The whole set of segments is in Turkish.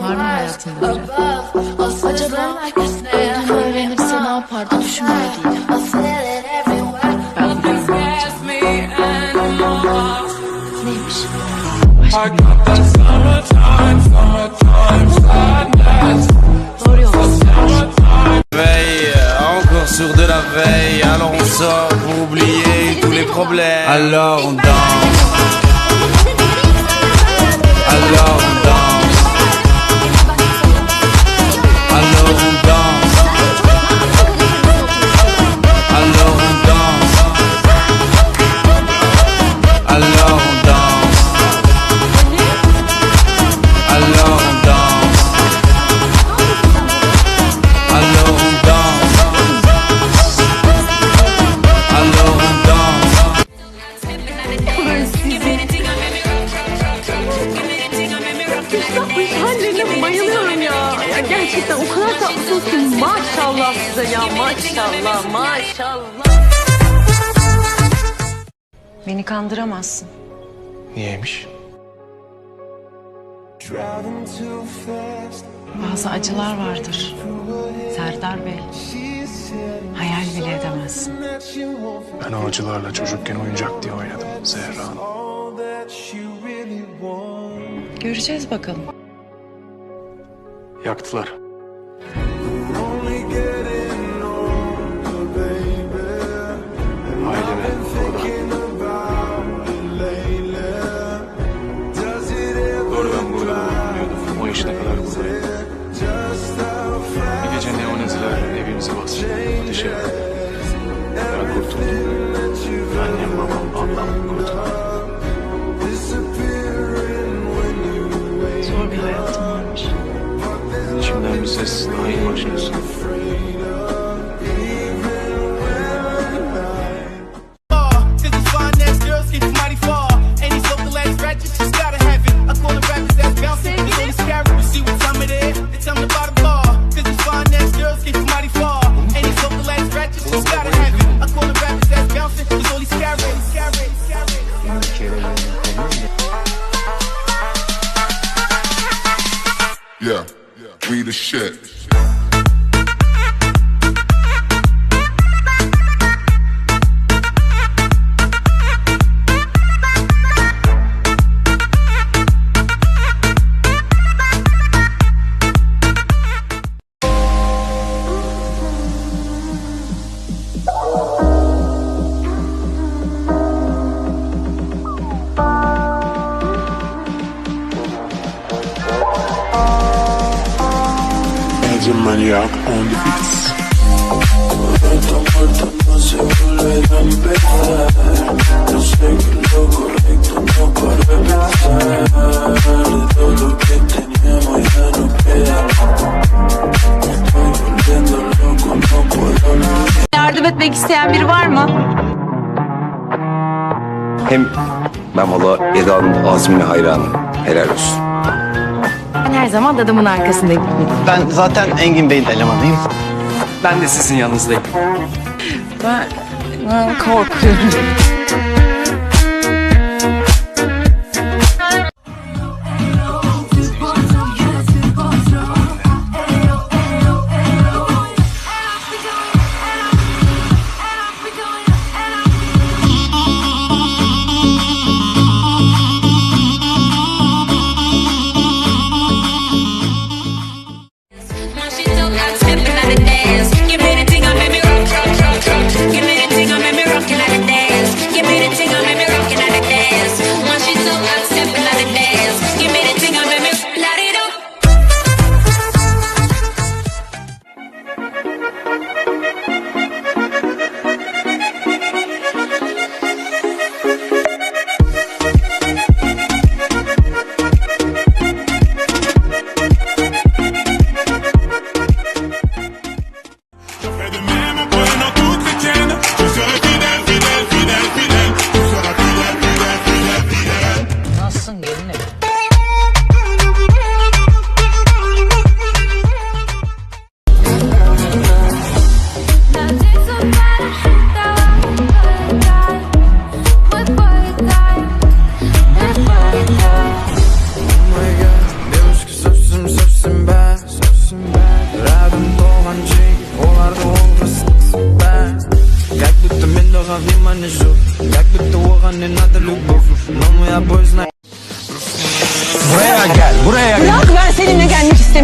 Var mı hayatında biri? Acaba olduğunu öğrenirse ne yapardı düşünmüyor değilim. Ben biliyorum ne yapacağım. Neymiş? Başka bir yapacağız. Doğru yoldasın. Encore sur de la veille, alors on sort pour oublier tous les problèmes. Alors on danse. Alors on danse. Alors on danse. Alors on danse. Alors on danse. Alors on danse. Alors on danse. Alors on danse. Hallerine bayılıyorum ya. Ya gerçekten o kadar tatlısınız ki maşallah size ya, maşallah maşallah. Beni kandıramazsın. Niyeymiş? Bazı acılar vardır. Serdar Bey. Hayal bile edemezsin. Ben o acılarla çocukken oyuncak diye oynadım Zehra Hanım. Göreceğiz bakalım. Yaktılar. Ailemi orada. Doğru ben burada bulunmuyordum. O yaşına kadar buradayım. Bir gece neonaziler evimizi bastı. Ateşe verdi. Ben kurtuldum. Annem, babam, ablam kurtuldu. Zor bir hayatım varmış. İçimden bir ses daha iyi başlıyorsun. Yeah, we the shit. Maniac on the beats. Yardım etmek isteyen biri var mı? Hem ben valla Eda'nın azmine hayranım. Helal olsun. Ben her zaman dadımın arkasındayım. Ben zaten Engin Bey'in elemanıyım. Ben de sizin yanınızdayım. Ben korkuyorum. Give me the thing, I made me rock, rock, rock, rock. Give me the thing, I made me rockin' like a dance.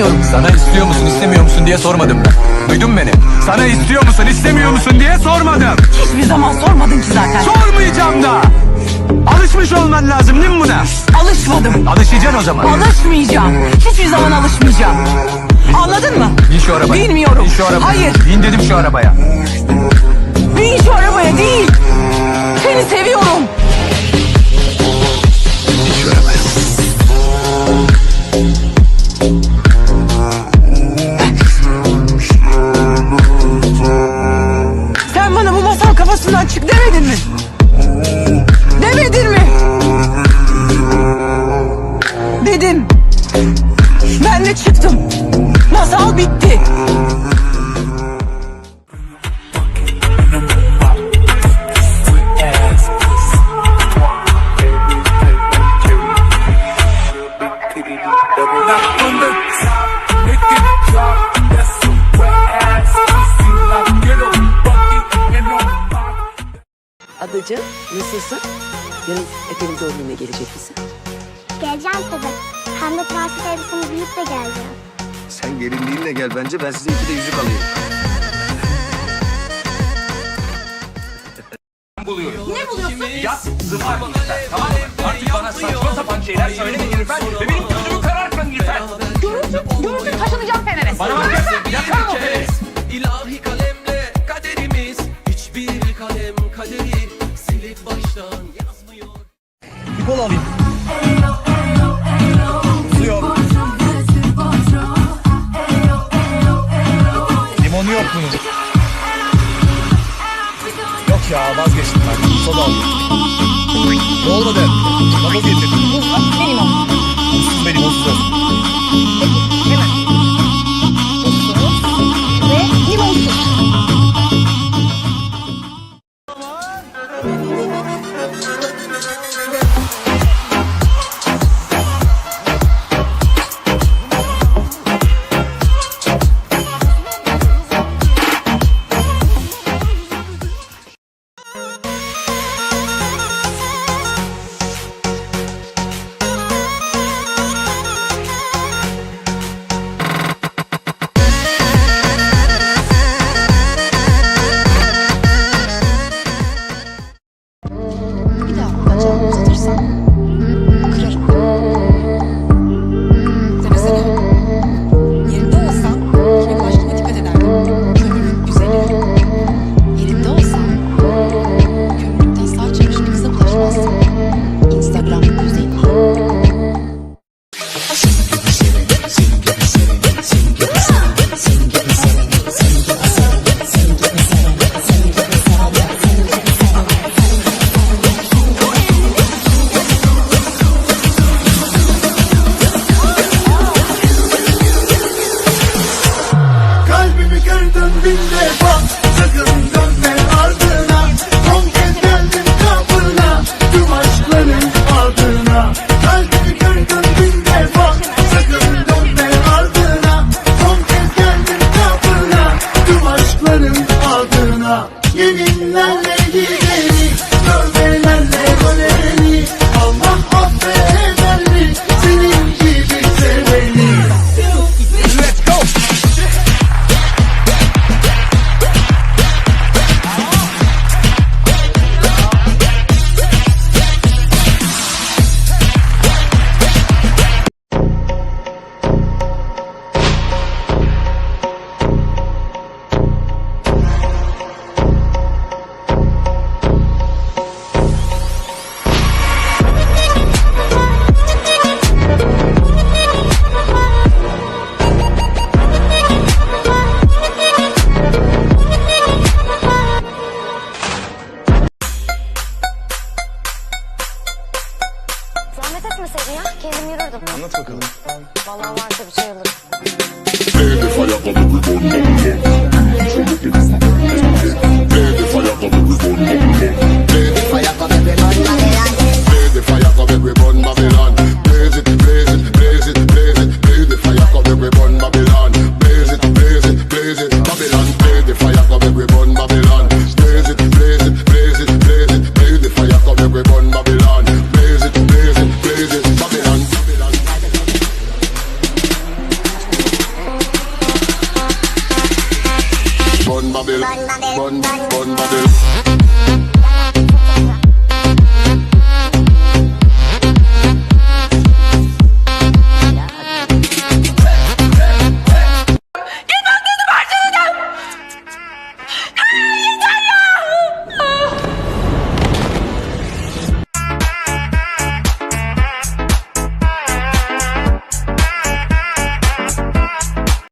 istemiyorum. Sana istiyor musun istemiyor musun diye sormadım ben. Duydun beni? Sana istiyor musun istemiyor musun diye sormadım. Hiçbir zaman sormadın ki zaten. Sormayacağım da. Alışmış olman lazım değil mi buna? Alışmadım. Alışacaksın o zaman. Alışmayacağım. Hiçbir zaman alışmayacağım. Anladın mı? Bin şu arabaya. Bilmiyorum. Bin şu arabaya. Hayır. Bin dedim şu arabaya. Bin şu arabaya değil. Seni seviyorum. Bin şu arabaya. Sen bana bu masal kafasından çık demedin mi? Demedin mi? Dedim. Ben de çıktım. Masal bitti. Adacığım, nasılsın? Yarın Efe'nin doğum gününe gelecek misin? Geleceğim tabii. Hem de prenses elbisemi giyip de geleceğim. Sen gelinliğinle gel bence, ben size 2 de yüzük alayım. Ne buluyorsun? Yat zıvar İrfan, tamam mı? Artık bana saçma sapan şeyler söyleme İrfan. Ve benim gözümü karartma İrfan. Görürsün taşınacağım Fener'e. Bana bak yakarım o Fener'i. İlahi kalemle kaderimiz, hiçbir kalem kaderi silip baştan yazmıyor. Bir kol alayım. Suyu. Limonu yok bunun. Yok ya, vazgeçtim ben. Soda alayım. Ne olmadı? Gazoz getirdim. Buzlu ve limon. Buzsuz ve limonsuz. Hemen. Buzsuz ve limonsuz. Bir daha bacağını uzatırsan kırarım. Desene. Yerinde olsam kime başkama dikkat ederdim. Kömürlük güzeli. Yerinde olsam kömürlükten sağ çıkmış bir kıza bulaşmazdım. Instagram güzeli. Kalbimi kırdın bin defa, sakın dönme ardına. Son kez geldim kapına, tüm aşkların ardına. Kalbimi kırdın bin defa, sakın dönme ardına. Son kez geldim kapına, tüm aşkların ardına. Yeminlerle gideni, tövbelerle döneni. Allah affeder mi senin gibi seveni? Let's go. Zahmet etmeseydin ya. Kendim yürürdüm. Anlat bakalım. Vallahi varsa bir şey alırım. Play the fire, come we burn, burn, burn. Play the fire, come we burn, burn, burn. Play the fire, come we burn, Babylon. Play the fire, come we burn, Babylon. Blaze it, blaze it, blaze it, blaze it. Play the fire, come we burn, Babylon. Blaze it, blaze it, blaze it, Babylon. Play the fire, come we burn, Babylon. Blaze it, blaze it, blaze it, blaze it. Play the fire, come we burn, Babylon. Blaze it, blaze it, blaze it, Babylon. bun, bun body.